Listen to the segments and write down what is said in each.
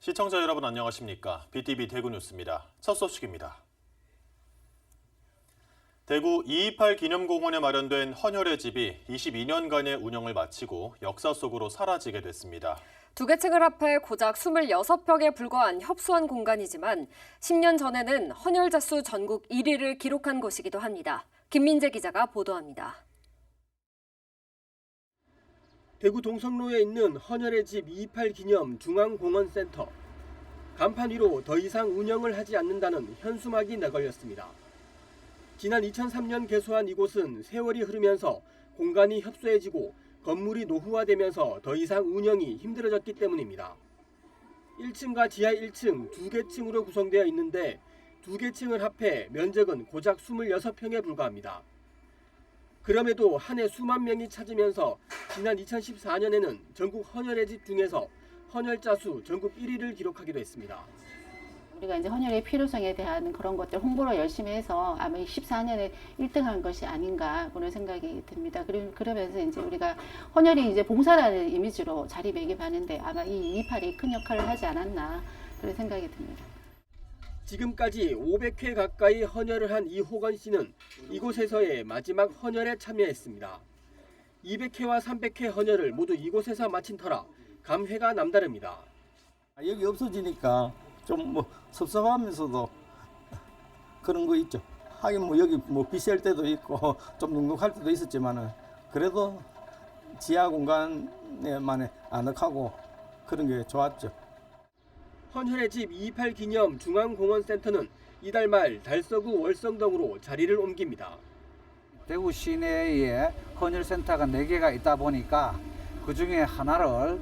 시청자 여러분 안녕하십니까? BTV 대구 뉴스입니다. 첫 소식입니다. 대구 228 기념공원에 마련된 헌혈의 집이 22년간의 운영을 마치고 역사 속으로 사라지게 됐습니다. 두 개 층을 합해 고작 26평에 불과한 협소한 공간이지만 10년 전에는 헌혈자 수 전국 1위를 기록한 곳이기도 합니다. 김민재 기자가 보도합니다. 대구 동성로에 있는 헌혈의 집 228 기념 중앙공원센터. 간판 위로 더 이상 운영을 하지 않는다는 현수막이 내걸렸습니다. 지난 2003년 개소한 이곳은 세월이 흐르면서 공간이 협소해지고 건물이 노후화되면서 더 이상 운영이 힘들어졌기 때문입니다. 1층과 지하 1층 두 개 층으로 구성되어 있는데 두 개 층을 합해 면적은 고작 26평에 불과합니다. 그럼에도 한 해 수만 명이 찾으면서 지난 2014년에는 전국 헌혈의 집 중에서 헌혈자 수 전국 1위를 기록하기도 했습니다. 우리가 이제 헌혈의 필요성에 대한 그런 것들 홍보를 열심히 해서 아마 14년에 1등한 것이 아닌가 그런 생각이 듭니다. 그러면서 이제 우리가 헌혈이 이제 봉사라는 이미지로 자리매김하는데 아마 이 228이 큰 역할을 하지 않았나 그런 생각이 듭니다. 지금까지 500회 가까이 헌혈을 한 이호건 씨는 이곳에서의 마지막 헌혈에 참여했습니다. 200회와 300회 헌혈을 모두 이곳에서 마친 터라 감회가 남다릅니다. 여기 없어지니까 좀 섭섭하면서도 그런 거 있죠. 하긴 여기 비쌀 때도 있고 좀 눅눅할 때도 있었지만은 그래도 지하 공간에만의 아늑하고 그런 게 좋았죠. 헌혈의 집 228 기념 중앙공원센터는 이달 말 달서구 월성동으로 자리를 옮깁니다. 대구 시내에 헌혈센터가 4개가 있다 보니까 그중에 하나를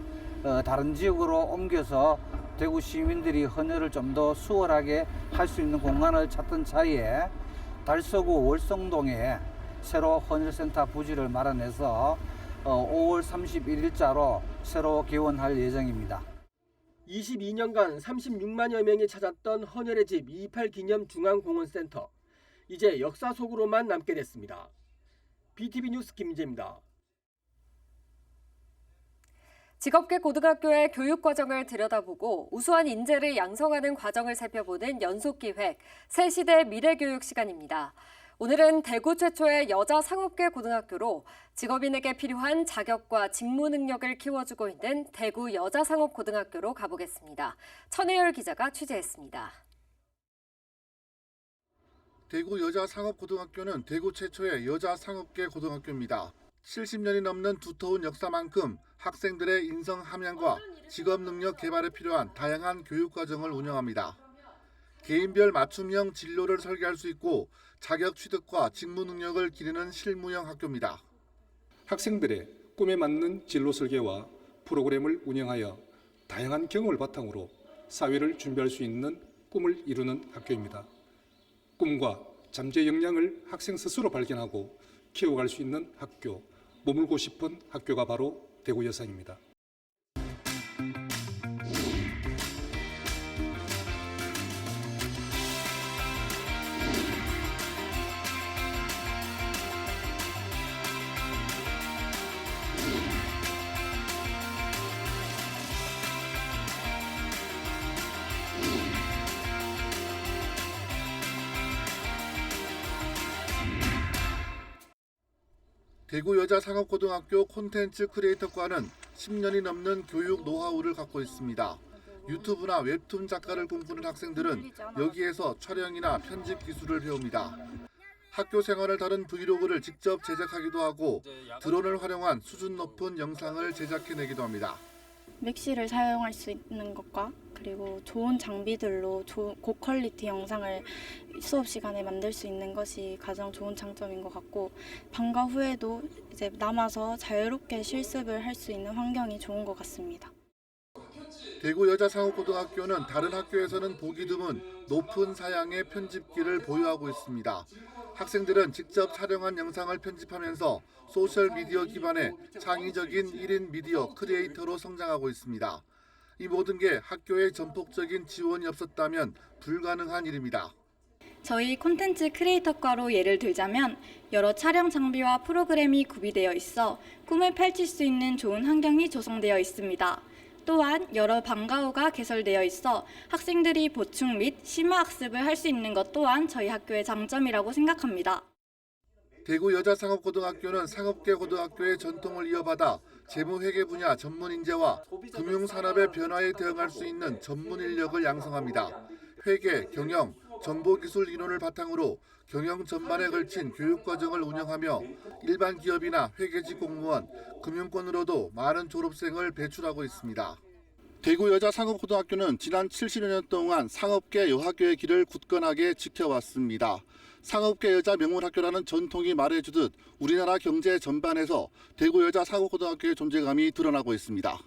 다른 지역으로 옮겨서 대구 시민들이 헌혈을 좀 더 수월하게 할 수 있는 공간을 찾던 차이에 달서구 월성동에 새로 헌혈센터 부지를 마련해서 5월 31일자로 새로 개원할 예정입니다. 22년간 36만여 명이 찾았던 헌혈의 집 228 기념 중앙공원센터. 이제 역사 속으로만 남게 됐습니다. BTV 뉴스 김민재입니다. 직업계 고등학교의 교육 과정을 들여다보고 우수한 인재를 양성하는 과정을 살펴보는 연속기획 새시대 미래교육 시간입니다. 오늘은 대구 최초의 여자 상업계 고등학교로 직업인에게 필요한 자격과 직무 능력을 키워주고 있는 대구 여자상업고등학교로 가보겠습니다. 천혜열 기자가 취재했습니다. 대구 여자상업고등학교는 대구 최초의 여자상업계 고등학교입니다. 70년이 넘는 두터운 역사만큼 학생들의 인성 함양과 직업 능력 개발에 필요한 다양한 교육 과정을 운영합니다. 개인별 맞춤형 진로를 설계할 수 있고 자격 취득과 직무 능력을 기르는 실무형 학교입니다. 학생들의 꿈에 맞는 진로 설계와 프로그램을 운영하여 다양한 경험을 바탕으로 사회를 준비할 수 있는 꿈을 이루는 학교입니다. 꿈과 잠재 역량을 학생 스스로 발견하고 키워갈 수 있는 학교, 머물고 싶은 학교가 바로 대구 여상입니다. 대구 여자상업고등학교 콘텐츠 크리에이터과는 10년이 넘는 교육 노하우를 갖고 있습니다. 유튜브나 웹툰 작가를 꿈꾸는 학생들은 여기에서 촬영이나 편집 기술을 배웁니다. 학교 생활을 다룬 브이로그를 직접 제작하기도 하고 드론을 활용한 수준 높은 영상을 제작해내기도 합니다. 맥시를 사용할 수 있는 것과 그리고 좋은 장비들로 고퀄리티 영상을 수업 시간에 만들 수 있는 것이 가장 좋은 장점인 것 같고 방과 후에도 이제 남아서 자유롭게 실습을 할 수 있는 환경이 좋은 것 같습니다. 대구 여자상업고등학교는 다른 학교에서는 보기 드문 높은 사양의 편집기를 보유하고 있습니다. 학생들은 직접 촬영한 영상을 편집하면서 소셜미디어 기반의 창의적인 1인 미디어 크리에이터로 성장하고 있습니다. 이 모든 게 학교의 전폭적인 지원이 없었다면 불가능한 일입니다. 저희 콘텐츠 크리에이터과로 예를 들자면 여러 촬영 장비와 프로그램이 구비되어 있어 꿈을 펼칠 수 있는 좋은 환경이 조성되어 있습니다. 또한 여러 방과후가 개설되어 있어 학생들이 보충 및 심화 학습을 할 수 있는 것 또한 저희 학교의 장점이라고 생각합니다. 대구 여자상업고등학교는 상업계 고등학교의 전통을 이어받아 재무회계 분야 전문 인재와 금융산업의 변화에 대응할 수 있는 전문 인력을 양성합니다. 회계, 경영, 정보기술 이론을 바탕으로 경영 전반에 걸친 교육과정을 운영하며 일반 기업이나 회계직 공무원, 금융권으로도 많은 졸업생을 배출하고 있습니다. 대구 여자상업고등학교는 지난 70여 년 동안 상업계 여학교의 길을 굳건하게 지켜왔습니다. 상업계 여자 명문학교라는 전통이 말해주듯 우리나라 경제 전반에서 대구 여자상업고등학교의 존재감이 드러나고 있습니다.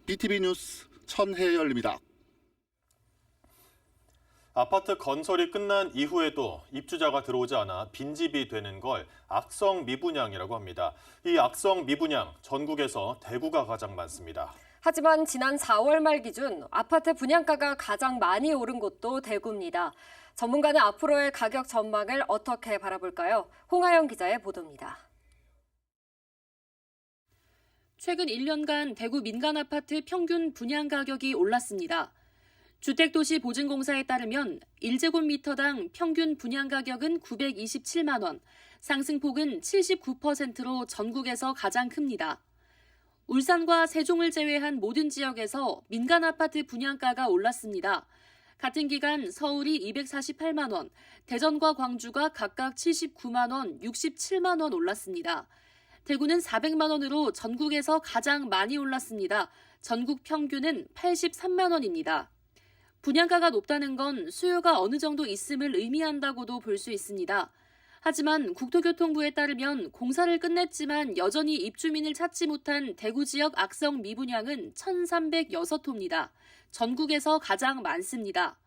BTV 뉴스 천혜열입니다. 아파트 건설이 끝난 이후에도 입주자가 들어오지 않아 빈집이 되는 걸 악성 미분양이라고 합니다. 이 악성 미분양, 전국에서 대구가 가장 많습니다. 하지만 지난 4월 말 기준 아파트 분양가가 가장 많이 오른 곳도 대구입니다. 전문가는 앞으로의 가격 전망을 어떻게 바라볼까요? 홍하영 기자의 보도입니다. 최근 1년간 대구 민간 아파트 평균 분양 가격이 올랐습니다. 주택도시보증공사에 따르면 1제곱미터당 평균 분양 가격은 927만 원, 상승폭은 79%로 전국에서 가장 큽니다. 울산과 세종을 제외한 모든 지역에서 민간 아파트 분양가가 올랐습니다. 같은 기간 서울이 248만 원, 대전과 광주가 각각 79만 원, 67만 원 올랐습니다. 대구는 400만 원으로 전국에서 가장 많이 올랐습니다. 전국 평균은 83만 원입니다. 분양가가 높다는 건 수요가 어느 정도 있음을 의미한다고도 볼 수 있습니다. 하지만 국토교통부에 따르면 공사를 끝냈지만 여전히 입주민을 찾지 못한 대구 지역 악성 미분양은 1,306호입니다. 전국에서 가장 많습니다.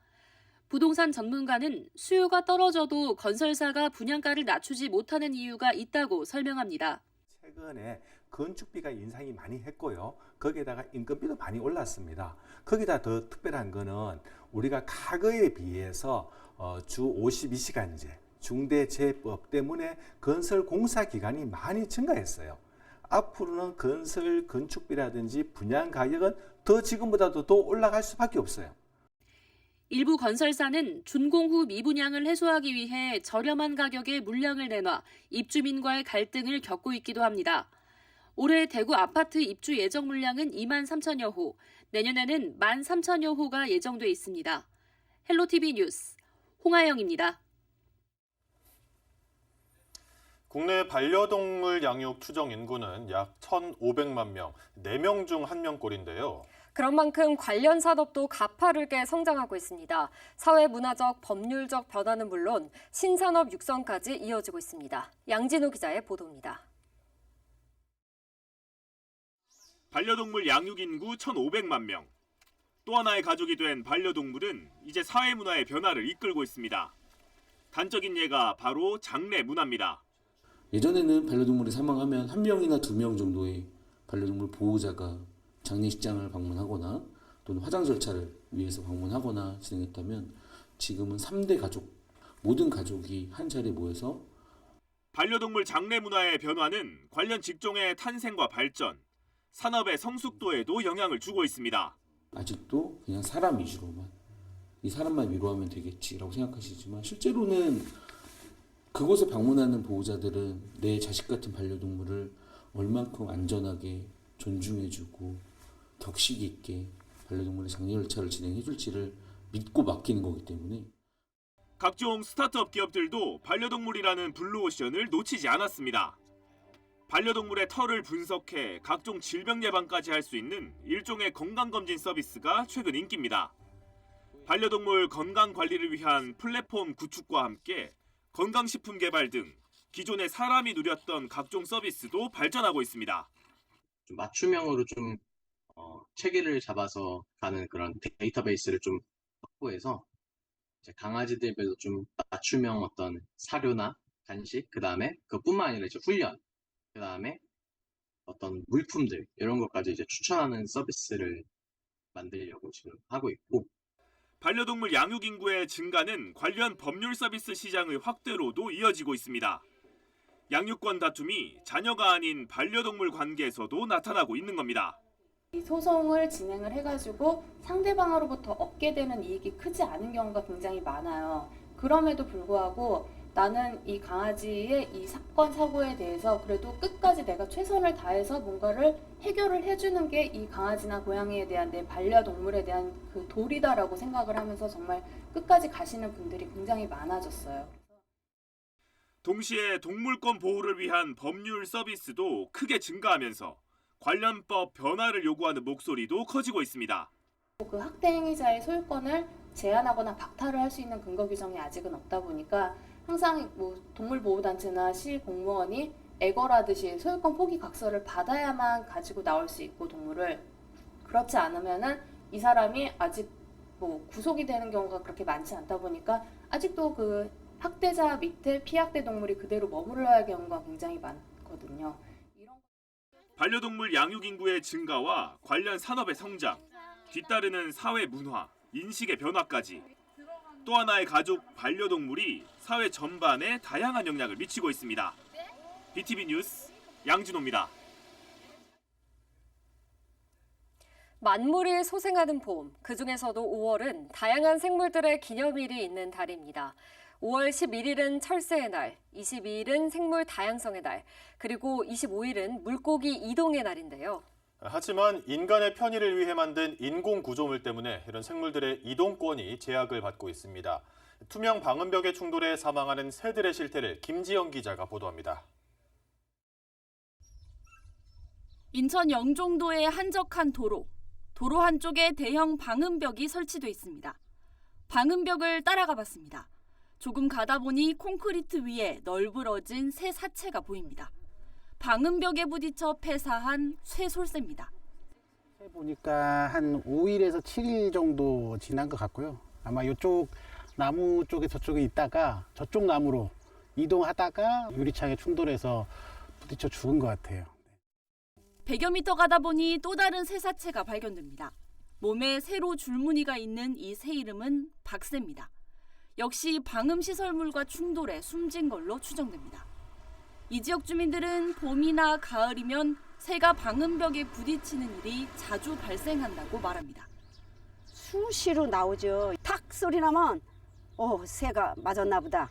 부동산 전문가는 수요가 떨어져도 건설사가 분양가를 낮추지 못하는 이유가 있다고 설명합니다. 최근에 건축비가 인상이 많이 했고요. 거기에다가 인건비도 많이 올랐습니다. 거기다 더 특별한 거는 우리가 과거에 비해서 주 52시간제 중대재해법 때문에 건설 공사 기간이 많이 증가했어요. 앞으로는 건설 건축비라든지 분양 가격은 더 지금보다도 더 올라갈 수밖에 없어요. 일부 건설사는 준공 후 미분양을 해소하기 위해 저렴한 가격에 물량을 내놔 입주민과의 갈등을 겪고 있기도 합니다. 올해 대구 아파트 입주 예정 물량은 2만 3천여 호, 내년에는 1만 3천여 호가 예정돼 있습니다. 헬로티비 뉴스 홍하영입니다. 국내 반려동물 양육 추정 인구는 약 1,500만 명, 4명 중 1명꼴인데요. 그런 만큼 관련 산업도 가파르게 성장하고 있습니다. 사회 문화적, 법률적 변화는 물론 신산업 육성까지 이어지고 있습니다. 양진호 기자의 보도입니다. 반려동물 양육 인구 1,500만 명. 또 하나의 가족이 된 반려동물은 이제 사회 문화의 변화를 이끌고 있습니다. 단적인 예가 바로 장례 문화입니다. 예전에는 반려동물이 사망하면 1명이나 2명 정도의 반려동물 보호자가 장례식장을 방문하거나 또는 화장 절차를 위해서 방문하거나 진행했다면 지금은 3대 가족, 모든 가족이 한 자리에 모여서 반려동물 장례 문화의 변화는 관련 직종의 탄생과 발전, 산업의 성숙도에도 영향을 주고 있습니다. 아직도 그냥 사람 위주로만, 이 사람만 위로하면 되겠지라고 생각하시지만 실제로는 그곳에 방문하는 보호자들은 내 자식 같은 반려동물을 얼만큼 안전하게 존중해주고 격식 있게 반려동물의 장례 절차를 진행해줄지를 믿고 맡기는 거기 때문에 각종 스타트업 기업들도 반려동물이라는 블루오션을 놓치지 않았습니다. 반려동물의 털을 분석해 각종 질병 예방까지 할 수 있는 일종의 건강검진 서비스가 최근 인기입니다. 반려동물 건강 관리를 위한 플랫폼 구축과 함께 건강식품 개발 등 기존의 사람이 누렸던 각종 서비스도 발전하고 있습니다. 좀 맞춤형으로 좀 체계를 잡아서 가는 그런 데이터베이스를 좀 확보해서 이제 강아지들별로 좀 맞춤형 어떤 사료나 간식, 그 다음에 그뿐만 아니라 이제 훈련, 그 다음에 어떤 물품들 이런 것까지 이제 추천하는 서비스를 만들려고 지금 하고 있고. 반려동물 양육 인구의 증가는 관련 법률 서비스 시장의 확대로도 이어지고 있습니다. 양육권 다툼이 자녀가 아닌 반려동물 관계에서도 나타나고 있는 겁니다. 이 소송을 진행을 해가지고 상대방으로부터 얻게 되는 이익이 크지 않은 경우가 굉장히 많아요. 그럼에도 불구하고 나는 이 강아지의 이 사건 사고에 대해서 그래도 끝까지 내가 최선을 다해서 뭔가를 해결을 해주는 게 이 강아지나 고양이에 대한 내 반려동물에 대한 그 도리다라고 생각을 하면서 정말 끝까지 가시는 분들이 굉장히 많아졌어요. 동시에 동물권 보호를 위한 법률 서비스도 크게 증가하면서 관련법 변화를 요구하는 목소리도 커지고 있습니다. 그 학대 행위자의 소유권을 제한하거나 박탈을 할 수 있는 근거 규정이 아직은 없다 보니까 항상 뭐 동물보호단체나 시 공무원이 애걸하듯이 소유권 포기 각서를 받아야만 가지고 나올 수 있고 동물을 그렇지 않으면은 이 사람이 아직 뭐 구속이 되는 경우가 그렇게 많지 않다 보니까 아직도 그 학대자 밑에 피학대 동물이 그대로 머물러야 할 경우가 굉장히 많거든요. 반려동물 양육 인구의 증가와 관련 산업의 성장, 뒤따르는 사회 문화, 인식의 변화까지 또 하나의 가족 반려동물이 사회 전반에 다양한 영향을 미치고 있습니다. BTV 뉴스 양진호입니다. 만물이 소생하는 봄, 그중에서도 5월은 다양한 생물들의 기념일이 있는 달입니다. 5월 11일은 철새의 날, 22일은 생물 다양성의 날, 그리고 25일은 물고기 이동의 날인데요. 하지만 인간의 편의를 위해 만든 인공 구조물 때문에 이런 생물들의 이동권이 제약을 받고 있습니다. 투명 방음벽의 충돌에 사망하는 새들의 실태를 김지영 기자가 보도합니다. 인천 영종도의 한적한 도로 한쪽에 대형 방음벽이 설치돼 있습니다. 방음벽을 따라가 봤습니다. 조금 가다 보니 콘크리트 위에 널브러진 새 사체가 보입니다. 방음벽에 부딪혀 폐사한 쇠솔새입니다. 보니까 한 5일에서 7일 정도 지난 것 같고요. 아마 이쪽 나무 쪽에 저쪽에 있다가 저쪽 나무로 이동하다가 유리창에 충돌해서 부딪혀 죽은 것 같아요. 100여 미터 가다 보니 또 다른 새 사체가 발견됩니다. 몸에 새로 줄무늬가 있는 이 새 이름은 박새입니다. 역시 방음시설물과 충돌해 숨진 걸로 추정됩니다. 이 지역 주민들은 봄이나 가을이면 새가 방음벽에 부딪히는 일이 자주 발생한다고 말합니다. 수시로 나오죠. 탁 소리 나면 새가 맞았나 보다.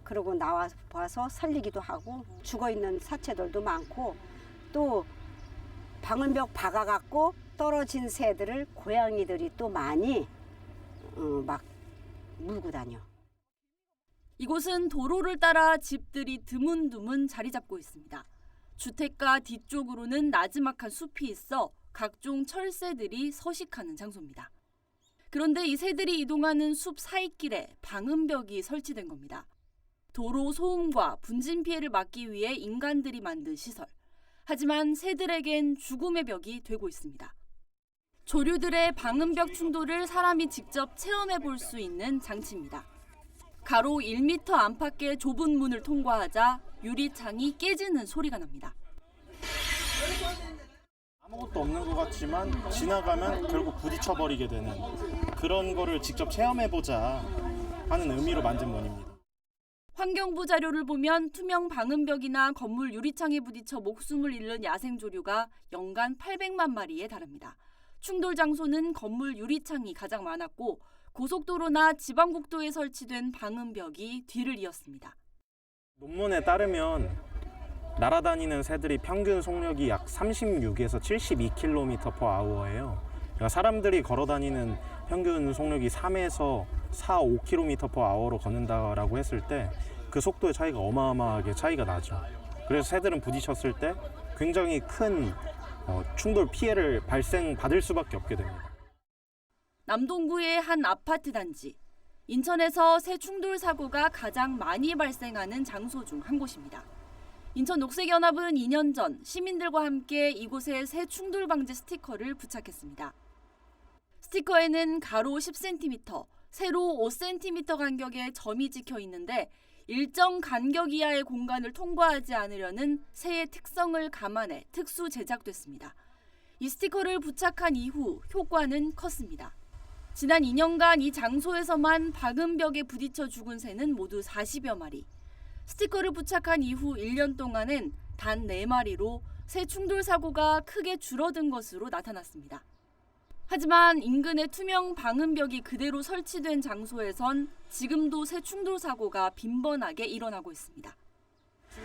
그러고 나와서 살리기도 하고 죽어있는 사체들도 많고 또 방음벽 박아갖고 떨어진 새들을 고양이들이 또 많이 막 물고 다녀. 이곳은 도로를 따라 집들이 드문드문 자리 잡고 있습니다. 주택가 뒤쪽으로는 나지막한 숲이 있어 각종 철새들이 서식하는 장소입니다. 그런데 이 새들이 이동하는 숲 사이길에 방음벽이 설치된 겁니다. 도로 소음과 분진 피해를 막기 위해 인간들이 만든 시설. 하지만 새들에겐 죽음의 벽이 되고 있습니다. 조류들의 방음벽 충돌을 사람이 직접 체험해 볼 수 있는 장치입니다. 가로 1m 안팎의 좁은 문을 통과하자 유리창이 깨지는 소리가 납니다. 아무것도 없는 것 같지만 지나가면 결국 부딪혀버리게 되는 그런 거를 직접 체험해보자 하는 의미로 만든 문입니다. 환경부 자료를 보면 투명 방음벽이나 건물 유리창에 부딪혀 목숨을 잃는 야생조류가 연간 800만 마리에 달합니다. 충돌 장소는 건물 유리창이 가장 많았고 고속도로나 지방국도에 설치된 방음벽이 뒤를 이었습니다. 논문에 따르면 날아다니는 새들이 평균 속력이 약 36에서 72km/h예요. 그러니까 사람들이 걸어다니는 평균 속력이 3에서 4, 5km/h로 걷는다라고 했을 때 그 속도의 차이가 어마어마하게 차이가 나죠. 그래서 새들은 부딪혔을 때 굉장히 큰 충돌 피해를 발생받을 수밖에 없게 됩니다. 남동구의 한 아파트 단지. 인천에서 새 충돌 사고가 가장 많이 발생하는 장소 중 한 곳입니다. 인천 녹색연합은 2년 전 시민들과 함께 이곳에 새 충돌 방지 스티커를 부착했습니다. 스티커에는 가로 10cm, 세로 5cm 간격의 점이 찍혀 있는데 일정 간격 이하의 공간을 통과하지 않으려는 새의 특성을 감안해 특수 제작됐습니다. 이 스티커를 부착한 이후 효과는 컸습니다. 지난 2년간 이 장소에서만 방음벽에 부딪혀 죽은 새는 모두 40여 마리. 스티커를 부착한 이후 1년 동안은 단 4마리로 새 충돌 사고가 크게 줄어든 것으로 나타났습니다. 하지만 인근의 투명 방음벽이 그대로 설치된 장소에선 지금도 새 충돌 사고가 빈번하게 일어나고 있습니다.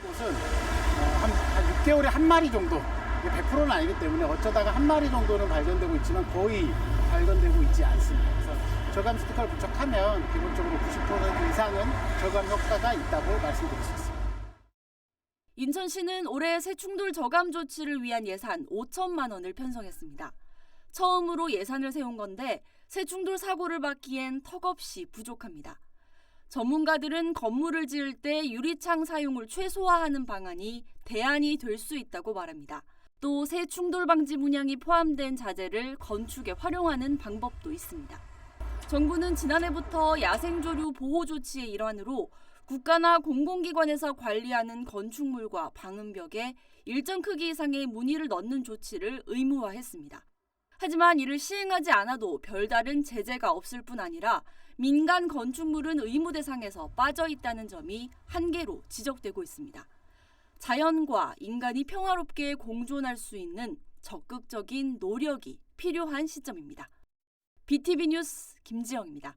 곳은 한 6개월에 한 마리 정도, 100%는 아니기 때문에 어쩌다가 한 마리 정도는 발견되고 있지만 거의 발견되고 있지 않습니다. 그래서 저감 스티커를 부착하면 기본적으로 90% 이상은 저감 효과가 있다고 말씀드릴 수 있습니다. 인천시는 올해 새 충돌 저감 조치를 위한 예산 5천만 원을 편성했습니다. 처음으로 예산을 세운 건데 새 충돌 사고를 막기엔 턱없이 부족합니다. 전문가들은 건물을 지을 때 유리창 사용을 최소화하는 방안이 대안이 될 수 있다고 말합니다. 또 새 충돌 방지 문양이 포함된 자재를 건축에 활용하는 방법도 있습니다. 정부는 지난해부터 야생조류 보호 조치의 일환으로 국가나 공공기관에서 관리하는 건축물과 방음벽에 일정 크기 이상의 무늬를 넣는 조치를 의무화했습니다. 하지만 이를 시행하지 않아도 별다른 제재가 없을 뿐 아니라 민간 건축물은 의무 대상에서 빠져 있다는 점이 한계로 지적되고 있습니다. 자연과 인간이 평화롭게 공존할 수 있는 적극적인 노력이 필요한 시점입니다. BTV 뉴스 김지영입니다.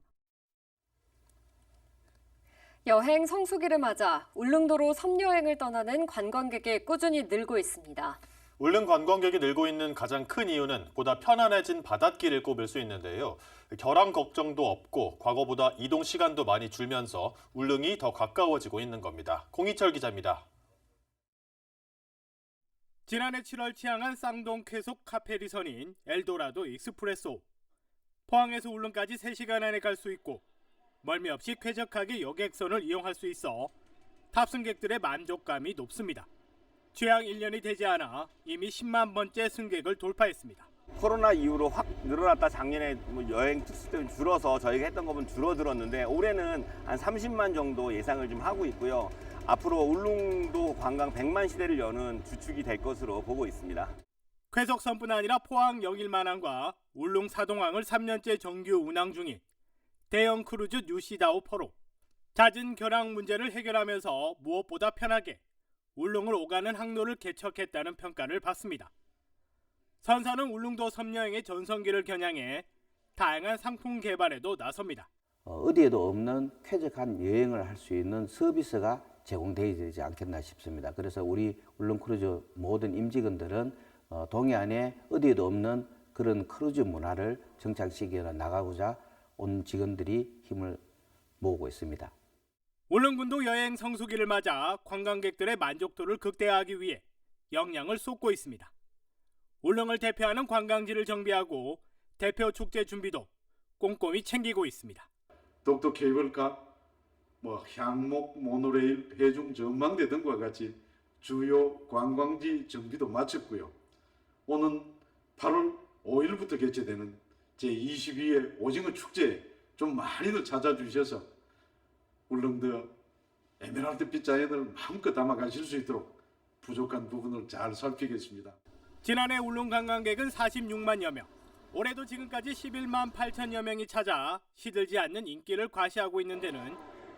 여행 성수기를 맞아 울릉도로 섬여행을 떠나는 관광객이 꾸준히 늘고 있습니다. 울릉 관광객이 늘고 있는 가장 큰 이유는 보다 편안해진 바닷길을 꼽을 수 있는데요. 결항 걱정도 없고 과거보다 이동 시간도 많이 줄면서 울릉이 더 가까워지고 있는 겁니다. 공희철 기자입니다. 지난해 7월 취항한 쌍동 쾌속 카페 리선인 엘도라도 익스프레소. 포항에서 울릉까지 3시간 안에 갈 수 있고 멀미 없이 쾌적하게 여객선을 이용할 수 있어 탑승객들의 만족감이 높습니다. 취항 1년이 되지 않아 이미 10만 번째 승객을 돌파했습니다. 코로나 이후로 확 늘어났다 작년에 여행 특수 때문에 줄어서 저희가 했던 것은 줄어들었는데 올해는 한 30만 정도 예상을 좀 하고 있고요. 앞으로 울릉도 관광 100만 시대를 여는 주축이 될 것으로 보고 있습니다. 쾌속선뿐 아니라 포항 영일만항과 울릉 사동항을 3년째 정규 운항 중인 대형 크루즈 뉴시다오 포로. 잦은 결항 문제를 해결하면서 무엇보다 편하게 울릉을 오가는 항로를 개척했다는 평가를 받습니다. 선사는 울릉도 섬여행의 전성기를 겨냥해 다양한 상품 개발에도 나섭니다. 어디에도 없는 쾌적한 여행을 할 수 있는 서비스가 제공되어야 되지 않겠나 싶습니다. 그래서 우리 울릉 크루즈 모든 임직원들은 동해안에 어디에도 없는 그런 크루즈 문화를 정착시켜 나가고자 온 직원들이 힘을 모으고 있습니다. 울릉군도 여행 성수기를 맞아 관광객들의 만족도를 극대화하기 위해 역량을 쏟고 있습니다. 울릉을 대표하는 관광지를 정비하고 대표 축제 준비도 꼼꼼히 챙기고 있습니다. 독도 케이블카, 향목, 모노레일, 해중 전망대 등과 같이 주요 관광지 정비도 마쳤고요. 오는 8월 5일부터 개최되는 제22회 오징어 축제에 좀 많이들 찾아주셔서 울릉도 에메랄드빛 자연을 마음껏 담아가실 수 있도록 부족한 부분을 잘 살피겠습니다. 지난해 울릉 관광객은 46만여 명, 올해도 지금까지 11만 8천여 명이 찾아 시들지 않는 인기를 과시하고 있는 데는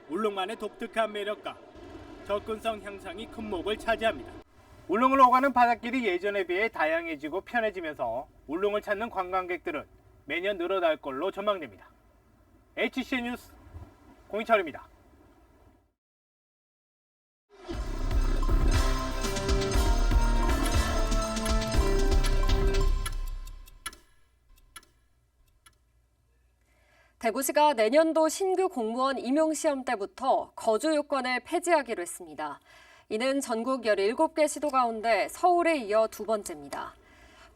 울릉만의 독특한 매력과 접근성 향상이 큰 목을 차지합니다. 울릉을 오가는 바닷길이 예전에 비해 다양해지고 편해지면서 울릉을 찾는 관광객들은 매년 늘어날 걸로 전망됩니다. HCN 뉴스 공희철입니다. 대구시가 내년도 신규 공무원 임용시험 때부터 거주 요건을 폐지하기로 했습니다. 이는 전국 17개 시도 가운데 서울에 이어 두 번째입니다.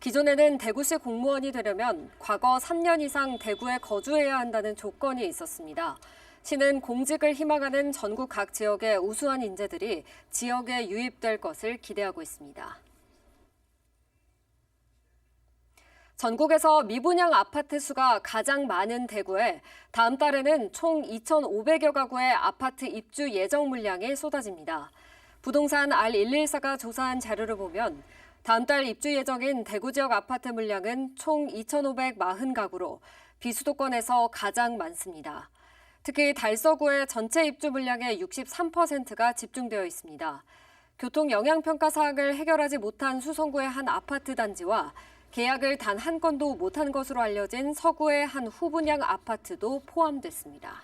기존에는 대구시 공무원이 되려면 과거 3년 이상 대구에 거주해야 한다는 조건이 있었습니다. 시는 공직을 희망하는 전국 각 지역의 우수한 인재들이 지역에 유입될 것을 기대하고 있습니다. 전국에서 미분양 아파트 수가 가장 많은 대구에 다음 달에는 총 2,500여 가구의 아파트 입주 예정 물량이 쏟아집니다. 부동산 R114가 조사한 자료를 보면 다음 달 입주 예정인 대구 지역 아파트 물량은 총 2,540가구로 비수도권에서 가장 많습니다. 특히 달서구의 전체 입주 물량의 63%가 집중되어 있습니다. 교통 영향평가 사항을 해결하지 못한 수성구의 한 아파트 단지와 계약을 단 한 건도 못한 것으로 알려진 서구의 한 후분양 아파트도 포함됐습니다.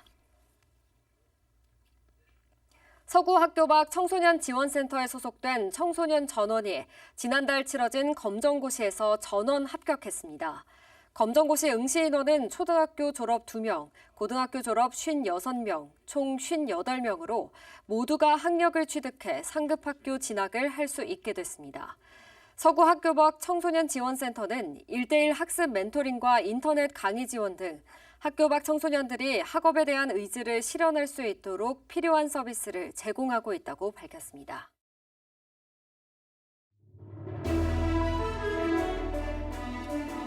서구 학교 밖 청소년 지원센터에 소속된 청소년 전원이 지난달 치러진 검정고시에서 전원 합격했습니다. 검정고시 응시 인원은 초등학교 졸업 2명, 고등학교 졸업 56명, 총 58명으로 모두가 학력을 취득해 상급학교 진학을 할 수 있게 됐습니다. 서구 학교 밖 청소년 지원센터는 1:1 학습 멘토링과 인터넷 강의 지원 등 학교 밖 청소년들이 학업에 대한 의지를 실현할 수 있도록 필요한 서비스를 제공하고 있다고 밝혔습니다.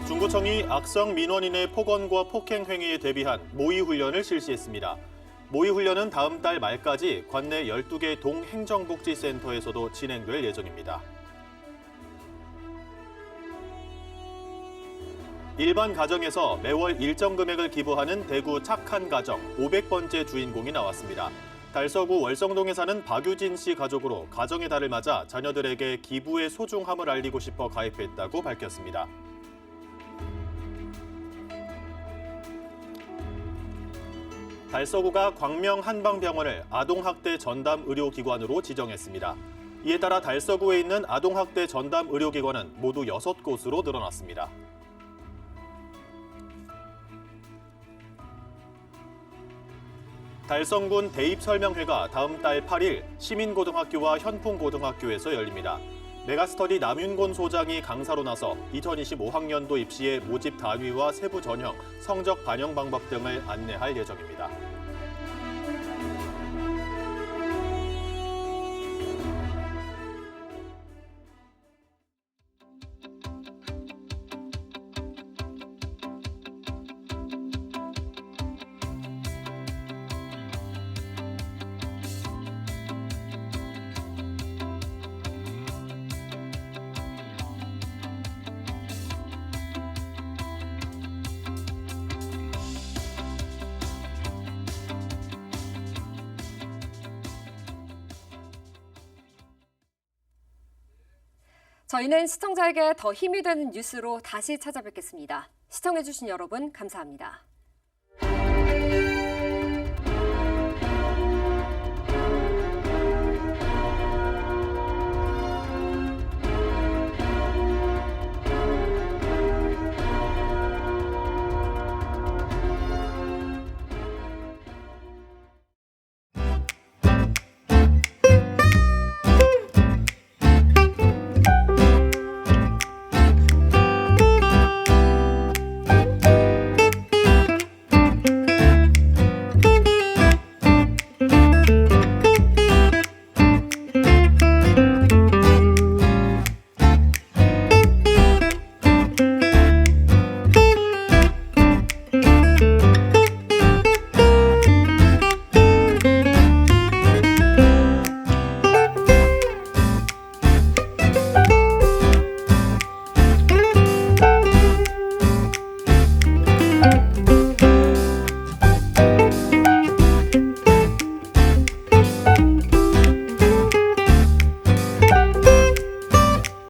중구청이 악성 민원인의 폭언과 폭행 행위에 대비한 모의 훈련을 실시했습니다. 모의 훈련은 다음 달 말까지 관내 12개 동행정복지센터에서도 진행될 예정입니다. 일반 가정에서 매월 일정 금액을 기부하는 대구 착한 가정 500번째 주인공이 나왔습니다. 달서구 월성동에 사는 박유진 씨 가족으로 가정의 달을 맞아 자녀들에게 기부의 소중함을 알리고 싶어 가입했다고 밝혔습니다. 달서구가 광명 한방병원을 아동학대 전담 의료기관으로 지정했습니다. 이에 따라 달서구에 있는 아동학대 전담 의료기관은 모두 6곳으로 늘어났습니다. 달성군 대입설명회가 다음 달 8일 시민고등학교와 현풍고등학교에서 열립니다. 메가스터디 남윤곤 소장이 강사로 나서 2025학년도 입시의 모집 단위와 세부 전형, 성적 반영 방법 등을 안내할 예정입니다. 저희는 시청자에게 더 힘이 되는 뉴스로 다시 찾아뵙겠습니다. 시청해주신 여러분 감사합니다.